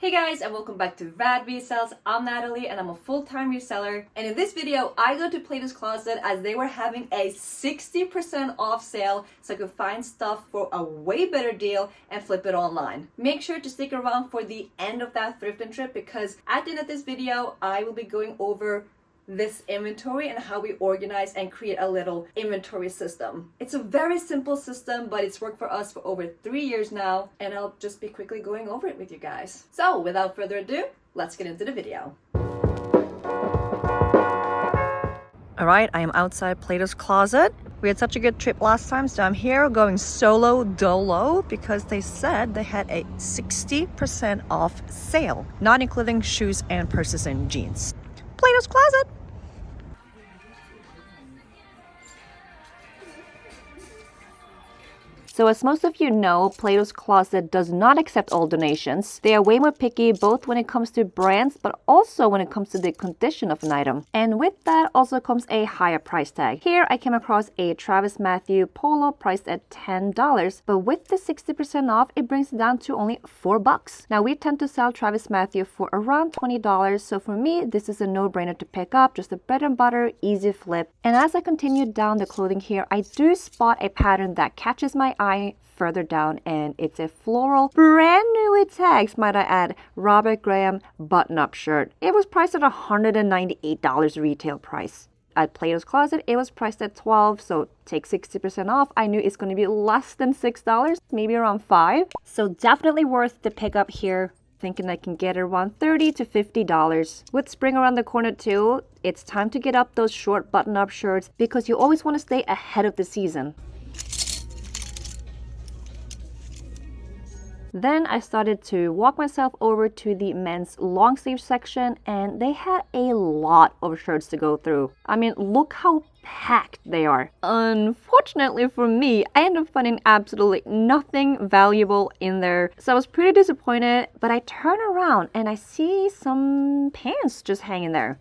Hey guys, and welcome back to Rad Resells. I'm Natalie and I'm a full-time reseller, and in this video I go to Plato's Closet as they were having a 60% off sale so I could find stuff for a way better deal and flip it online. Make sure to stick around for the end of that thrifting trip because at the end of this video I will be going over this inventory and how we organize and create a little inventory system. It's a very simple system, but it's worked for us for over 3 years now, and I'll just be quickly going over it with you guys. So without further ado, let's get into the video. Alright, I am outside Plato's Closet. We had such a good trip last time, so I'm here going solo dolo because they said they had a 60% off sale, not including shoes and purses and jeans. Plato's Closet! So as most of you know, Plato's Closet does not accept all donations. They are way more picky both when it comes to brands, but also when it comes to the condition of an item. And with that also comes a higher price tag. Here I came across a Travis Matthew polo priced at $10, but with the 60% off, it brings it down to only $4. Now we tend to sell Travis Matthew for around $20, so for me, this is a no-brainer to pick up, just a bread and butter, easy flip. And as I continue down the clothing here, I do spot a pattern that catches my eye further down, and it's a floral, brand new with tags, might I add, Robert Graham button-up shirt. It was priced at $198 retail price. At Plato's Closet, it was priced at $12, so take 60% off. I knew it's going to be less than $6, maybe around $5. So definitely worth the pickup here. Thinking I can get it around $30 to $50. With spring around the corner too, it's time to get up those short button-up shirts because you always want to stay ahead of the season. Then I started to walk myself over to the men's long sleeve section, and they had a lot of shirts to go through. I mean, look how packed they are. Unfortunately for me, I ended up finding absolutely nothing valuable in there. So I was pretty disappointed, but I turn around and I see some pants just hanging there.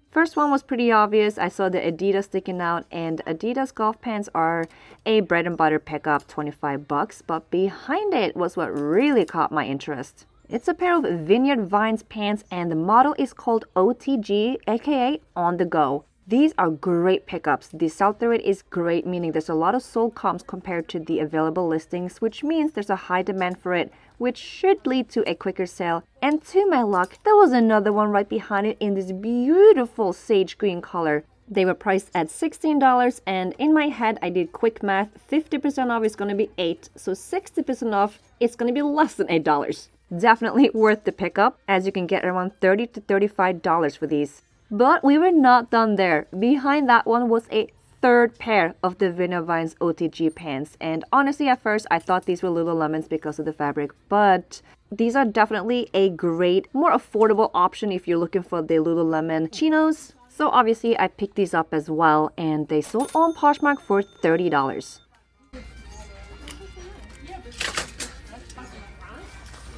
First one was pretty obvious. I saw the Adidas sticking out, and Adidas golf pants are a bread and butter pickup, $25, but behind it was what really caught my interest. It's a pair of Vineyard Vines pants, and the model is called OTG, aka On The Go. These are great pickups. The sell-through rate is great, meaning there's a lot of sold comps compared to the available listings, which means there's a high demand for it, which should lead to a quicker sale. And to my luck, there was another one right behind it in this beautiful sage green color. They were priced at $16, and in my head, I did quick math. 50% off is going to be $8, so 60% off, it's going to be less than $8. Definitely worth the pickup, as you can get around $30 to $35 for these. But we were not done there. Behind that one was a third pair of the Vineyard Vines OTG pants, and honestly at first I thought these were Lululemons because of the fabric, but these are definitely a great, more affordable option if you're looking for the Lululemon chinos. So obviously I picked these up as well, and they sold on Poshmark for $30.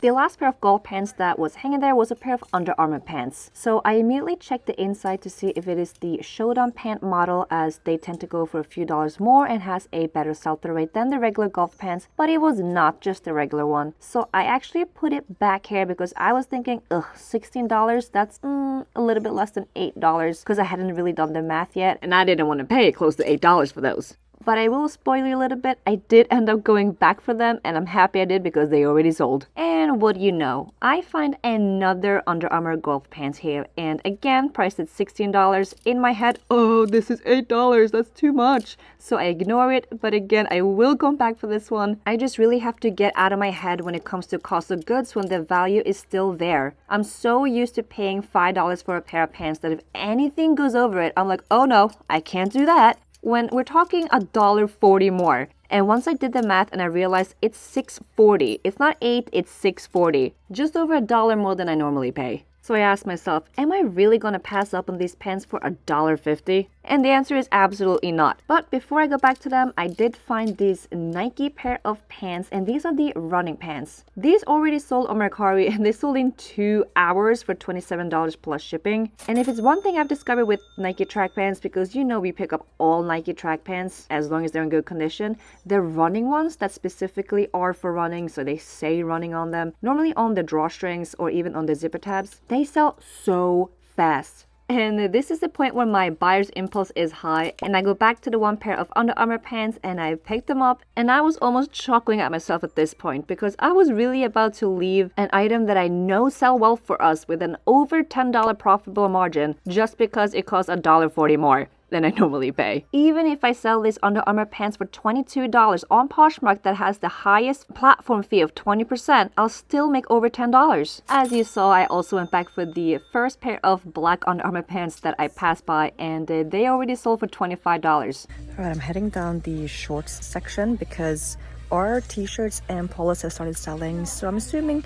The last pair of golf pants that was hanging there was a pair of Under Armour pants. So I immediately checked the inside to see if it is the Showdown pant model, as they tend to go for a few dollars more and has a better sell-through rate than the regular golf pants, but it was not just the regular one. So I actually put it back here because I was thinking, $16, that's a little bit less than $8 because I hadn't really done the math yet, and I didn't want to pay close to $8 for those. But I will spoil you a little bit, I did end up going back for them, and I'm happy I did because they already sold. And what do you know, I find another Under Armour golf pants here, and again priced at $16. In my head, oh, this is $8, that's too much. So I ignore it, but again, I will go back for this one. I just really have to get out of my head when it comes to cost of goods when the value is still there. I'm so used to paying $5 for a pair of pants that if anything goes over it, I'm like, oh no, I can't do that. When we're talking $1.40 more. And once I did the math and I realized it's $6.40. It's not $8, it's $6.40. Just over $1 more than I normally pay. So I asked myself, am I really gonna pass up on these pants for $1.50? And the answer is absolutely not. But before I go back to them, I did find this Nike pair of pants, and these are the running pants. These already sold on Mercari and they sold in 2 hours for $27 plus shipping. And if it's one thing I've discovered with Nike track pants, because you know we pick up all Nike track pants as long as they're in good condition, the running ones that specifically are for running, so they say running on them, normally on the drawstrings or even on the zipper tabs, they sell so fast. And this is the point where my buyer's impulse is high, and I go back to the one pair of Under Armour pants and I picked them up, and I was almost chuckling at myself at this point because I was really about to leave an item that I know sell well for us with an over $10 profitable margin just because it costs $1.40 more than I normally pay. Even if I sell this Under Armour pants for $22 on Poshmark that has the highest platform fee of 20%, I'll still make over $10. As you saw, I also went back for the first pair of black Under Armour pants that I passed by, and they already sold for $25. All right, I'm heading down the shorts section because our t-shirts and polos have started selling, so I'm assuming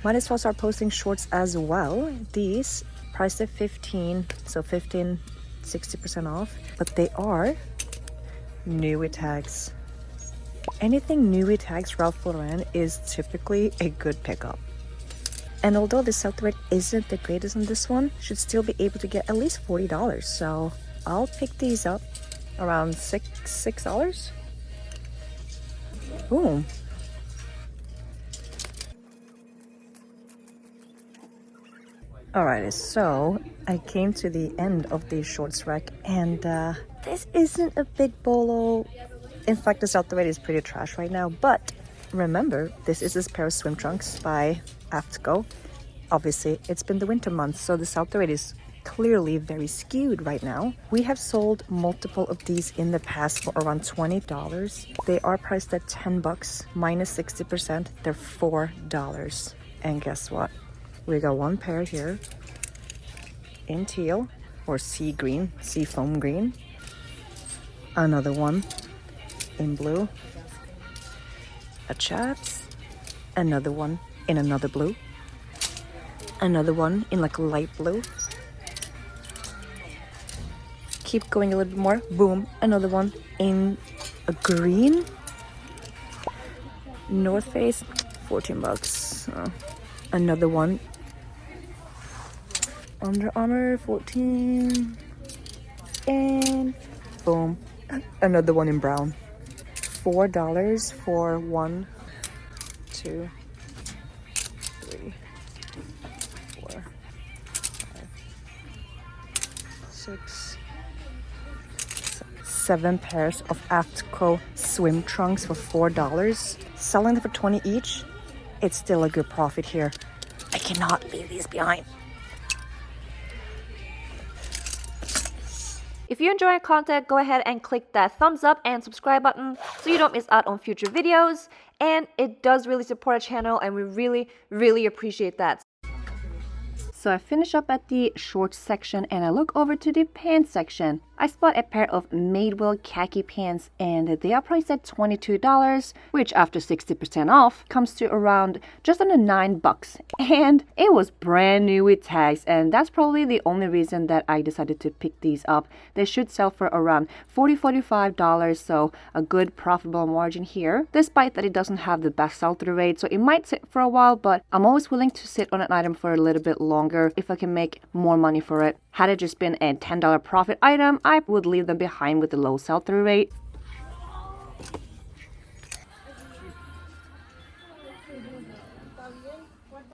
might as well start posting shorts as well. These priced at $15, so 60% off, but they are new with tags. Anything new with tags Ralph Lauren is typically a good pickup. And although the sell-through rate isn't the greatest on this one, should still be able to get at least $40. So I'll pick these up around $6. Boom. Alright, so I came to the end of the shorts rack, and this isn't a big bolo. In fact, the sell-through rate is pretty trash right now, but remember, this pair of swim trunks by AFTCO. Obviously, it's been the winter months, so the sell-through rate is clearly very skewed right now. We have sold multiple of these in the past for around $20. They are priced at $10 minus 60%. They're $4. And guess what? We got one pair here in teal or sea green, sea foam green. Another one in blue. A chaps. Another one in another blue. Another one in like a light blue. Keep going a little bit more. Boom. Another one in a green. North Face, $14. Another one. Under Armour, 14. And boom. Another one in brown. $4 for 1, 2, 3, 4, 5, 6, 7 pairs of AFTCO swim trunks for $4. Selling them for $20 each, it's still a good profit here. I cannot leave these behind. If you enjoy our content, go ahead and click that thumbs up and subscribe button so you don't miss out on future videos. And it does really support our channel, and we really appreciate that. So I finish up at the shorts section and I look over to the pants section. I spot a pair of Madewell khaki pants, and they are priced at $22, which after 60% off comes to around just under $9. And it was brand new with tags, and that's probably the only reason that I decided to pick these up. They should sell for around $45, so a good profitable margin here, despite that it doesn't have the best sell-through rate, so it might sit for a while, but I'm always willing to sit on an item for a little bit longer if I can make more money for it. Had it just been a $10 profit item, I would leave them behind with the low sell-through rate.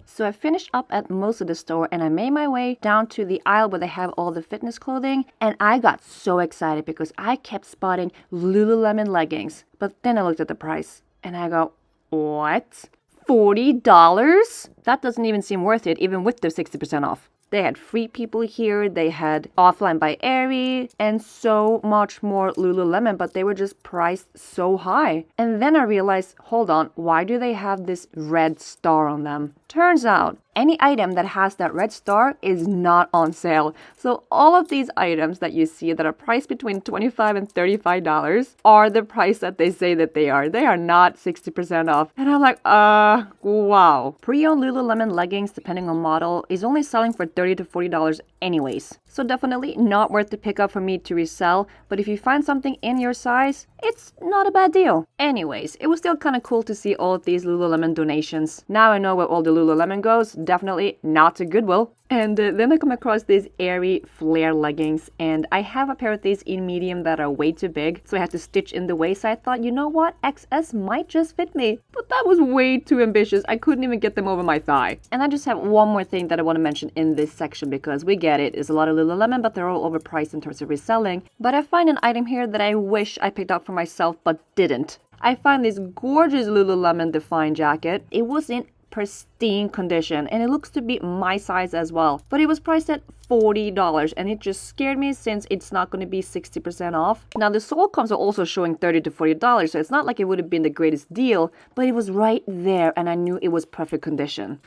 So I finished up at most of the store and I made my way down to the aisle where they have all the fitness clothing, and I got so excited because I kept spotting Lululemon leggings. But then I looked at the price and I go, what? $40? That doesn't even seem worth it, even with the 60% off. They had Free People here, they had Offline by Aerie, and so much more Lululemon, but they were just priced so high. And then I realized, hold on, why do they have this red star on them? Turns out, any item that has that red star is not on sale. So all of these items that you see that are priced between $25 and $35 are the price that they say that they are. They are not 60% off. And I'm like, wow. Pre-owned Lululemon leggings, depending on model, is only selling for $30 to $40 anyways. So definitely not worth the pickup for me to resell. But if you find something in your size, it's not a bad deal. Anyways, it was still kind of cool to see all of these Lululemon donations. Now I know where all the Lululemon goes. Definitely not to Goodwill. And then I come across these airy flare leggings, and I have a pair of these in medium that are way too big, so I had to stitch in the waist. So I thought, you know what, XS might just fit me, but that was way too ambitious. I couldn't even get them over my thigh. And I just have one more thing that I want to mention in this section, because we get it, it's a lot of Lululemon, but they're all overpriced in terms of reselling. But I find an item here that I wish I picked up for myself but didn't. I find this gorgeous Lululemon Define jacket. It was in pristine condition, and it looks to be my size as well, but it was priced at $40, and it just scared me since it's not going to be 60% off. Now the sole comps are also showing $30 to $40, so it's not like it would have been the greatest deal, but it was right there and I knew it was perfect condition.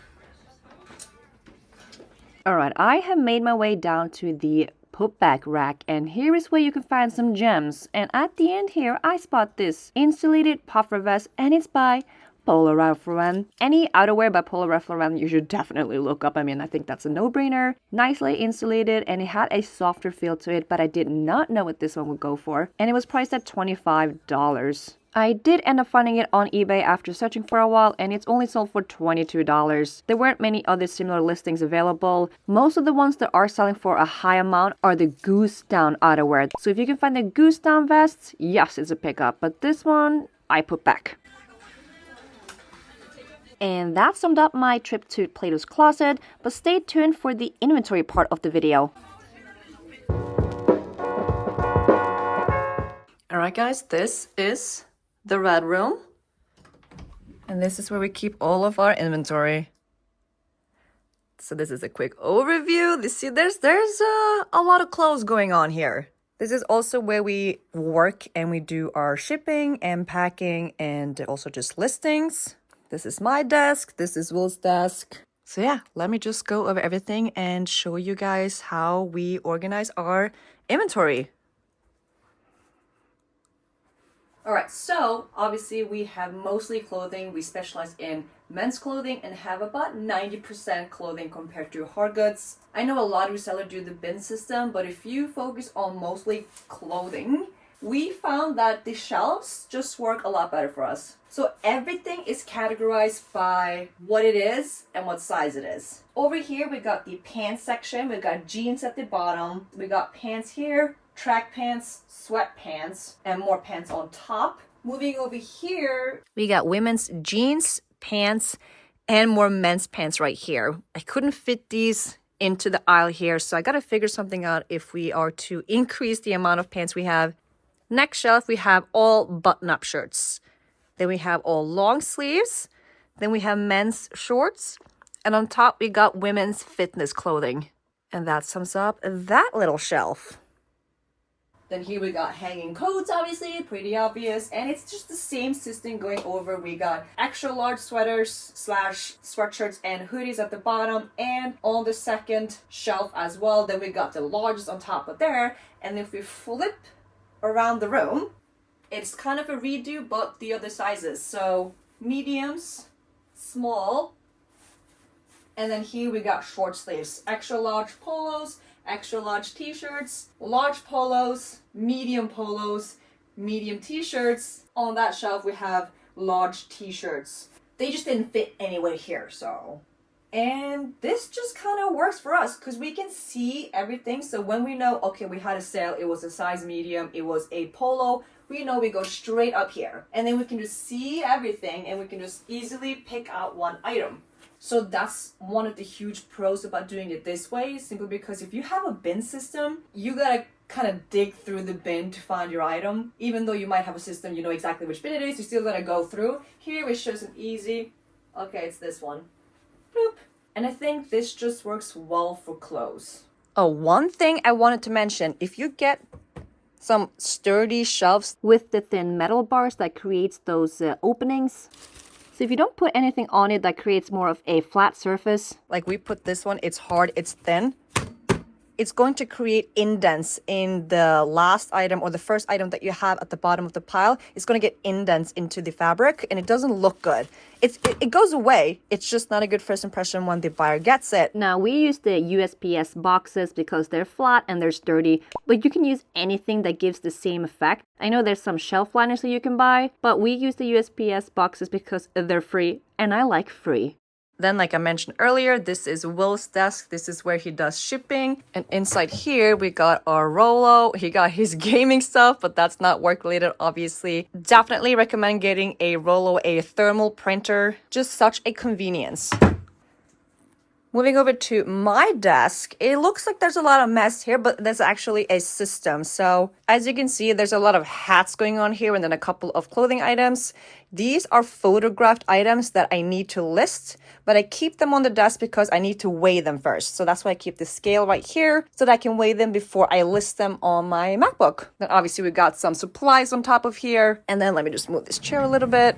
Alright, I have made my way down to the put back rack, and here is where you can find some gems. And at the end here I spot this insulated puffer vest, and it's by Polo Ralph Lauren. Any outerwear by Polo Ralph Lauren you should definitely look up. I mean, I think that's a no-brainer. Nicely insulated, and it had a softer feel to it, but I did not know what this one would go for. And it was priced at $25. I did end up finding it on eBay after searching for a while, and it's only sold for $22. There weren't many other similar listings available. Most of the ones that are selling for a high amount are the goose down outerwear. So if you can find the goose down vests, yes, it's a pickup. But this one, I put back. And that summed up my trip to Plato's closet, but stay tuned for the inventory part of the video. Alright guys, this is the red room. And this is where we keep all of our inventory. So this is a quick overview. You see, there's a lot of clothes going on here. This is also where we work and we do our shipping and packing and also just listings. This is my desk. This is Will's desk. So yeah, let me just go over everything and show you guys how we organize our inventory. Alright, so obviously we have mostly clothing. We specialize in men's clothing and have about 90% clothing compared to hard goods. I know a lot of resellers do the bin system, but if you focus on mostly clothing, we found that the shelves just work a lot better for us. So everything is categorized by what it is and what size it is. Over here we got the pants section. We got jeans at the bottom. We got pants here, track pants, sweatpants, and more pants on top. Moving over here, we got women's jeans, pants, and more men's pants right here. I couldn't fit these into the aisle here, so I gotta figure something out if we are to increase the amount of pants we have. Next shelf, we have all button-up shirts. Then we have all long sleeves. Then we have men's shorts. And on top, we got women's fitness clothing. And that sums up that little shelf. Then here we got hanging coats, obviously, pretty obvious. And it's just the same system going over. We got extra large sweaters / sweatshirts and hoodies at the bottom and on the second shelf as well. Then we got the larges on top of there. And if we flip around the room, it's kind of a redo, but the other sizes. So mediums, small, and then here we got short sleeves, extra large polos, extra large t-shirts, large polos, medium t-shirts. On that shelf we have large t-shirts. They just didn't fit anywhere here, so. And this just kind of works for us because we can see everything. So when we know, okay, we had a sale, it was a size medium, it was a polo, we know we go straight up here. And then we can just see everything and we can just easily pick out one item. So that's one of the huge pros about doing it this way, simply because if you have a bin system, you gotta kind of dig through the bin to find your item. Even though you might have a system, you know exactly which bin it is, you still gotta go through. Here it shows an easy, okay, it's this one. Bloop. And I think this just works well for clothes. Oh, one thing I wanted to mention, if you get some sturdy shelves with the thin metal bars that creates those openings, So if you don't put anything on it, that creates more of a flat surface. Like we put this one, it's hard, it's thin. It's going to create indents in the last item or the first item that you have at the bottom of the pile. It's going to get indents into the fabric and it doesn't look good. It goes away. It's just not a good first impression when the buyer gets it. Now, we use the USPS boxes because they're flat and they're sturdy, but you can use anything that gives the same effect. I know there's some shelf liners that you can buy, but we use the USPS boxes because they're free, and I like free. Then, like I mentioned earlier, this is Will's desk. This is where he does shipping. And inside here, we got our Rollo. He got his gaming stuff, but that's not work related, obviously. Definitely recommend getting a Rollo, a thermal printer. Just such a convenience. Moving over to my desk, it looks like there's a lot of mess here, but there's actually a system. So as you can see, there's a lot of hats going on here and then a couple of clothing items. These are photographed items that I need to list, but I keep them on the desk because I need to weigh them first. So that's why I keep the scale right here so that I can weigh them before I list them on my MacBook. Then obviously we got some supplies on top of here. And then let me just move this chair a little bit.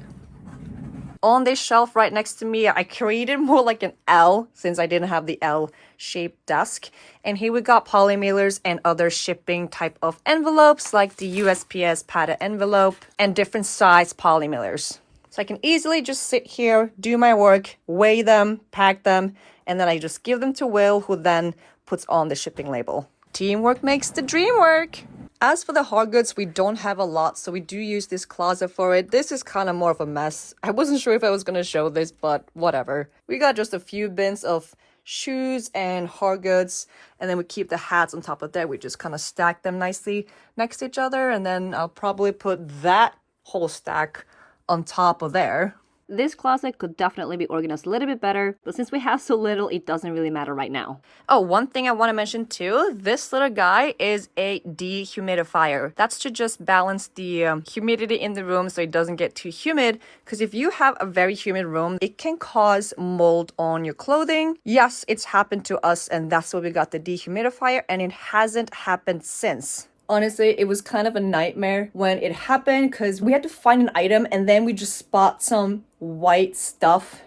On this shelf right next to me, I created more like an L since I didn't have the L-shaped desk. And here we got poly mailers and other shipping type of envelopes like the USPS padded envelope and different size poly mailers. So I can easily just sit here, do my work, weigh them, pack them, and then I just give them to Will, who then puts on the shipping label. Teamwork makes the dream work. As for the hard goods, we don't have a lot, so we do use this closet for it. This is kind of more of a mess. I wasn't sure if I was going to show this, but whatever. We got just a few bins of shoes and hard goods, and then we keep the hats on top of that. We just kind of stack them nicely next to each other, and then I'll probably put that whole stack on top of there. This closet could definitely be organized a little bit better, but since we have so little, it doesn't really matter right now. Oh, one thing I want to mention too, this little guy is a dehumidifier. That's to just balance the humidity in the room so it doesn't get too humid. Because if you have a very humid room, it can cause mold on your clothing. Yes, it's happened to us, and that's why we got the dehumidifier, and it hasn't happened since. Honestly, it was kind of a nightmare when it happened because we had to find an item and then we just spot some white stuff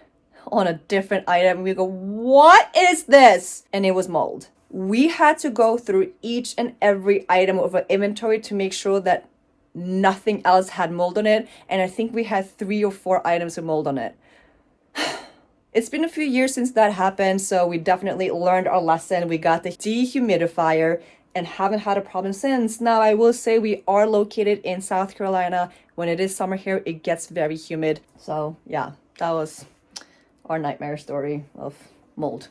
on a different item. We go, what is this? And it was mold. We had to go through each and every item of our inventory to make sure that nothing else had mold on it. And I think we had 3 or 4 items with mold on it. It's been a few years since that happened, so we definitely learned our lesson. We got the dehumidifier and haven't had a problem since. Now, I will say we are located in South Carolina. When it is summer here, it gets very humid. So yeah, that was our nightmare story of mold.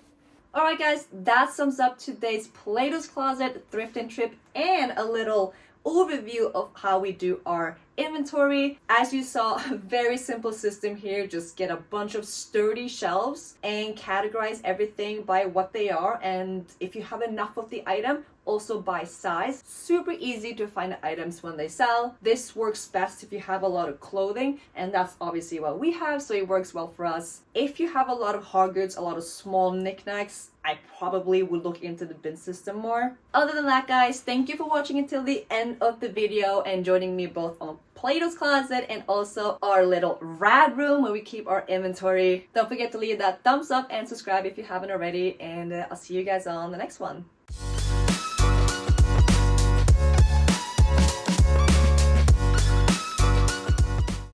Alright guys, that sums up today's Plato's Closet thrifting trip and a little overview of how we do our inventory. As you saw, a very simple system here. Just get a bunch of sturdy shelves and categorize everything by what they are, and if you have enough of the item, also by size. Super easy to find the items when they sell. This works best if you have a lot of clothing, and that's obviously what we have, so it works well for us. If you have a lot of hard goods, a lot of small knickknacks, I probably would look into the bin system more. Other than that, guys, thank you for watching until the end of the video and joining me both on Plato's Closet and also our little rad room where we keep our inventory. Don't forget to leave that thumbs up and subscribe if you haven't already, and I'll see you guys on the next one.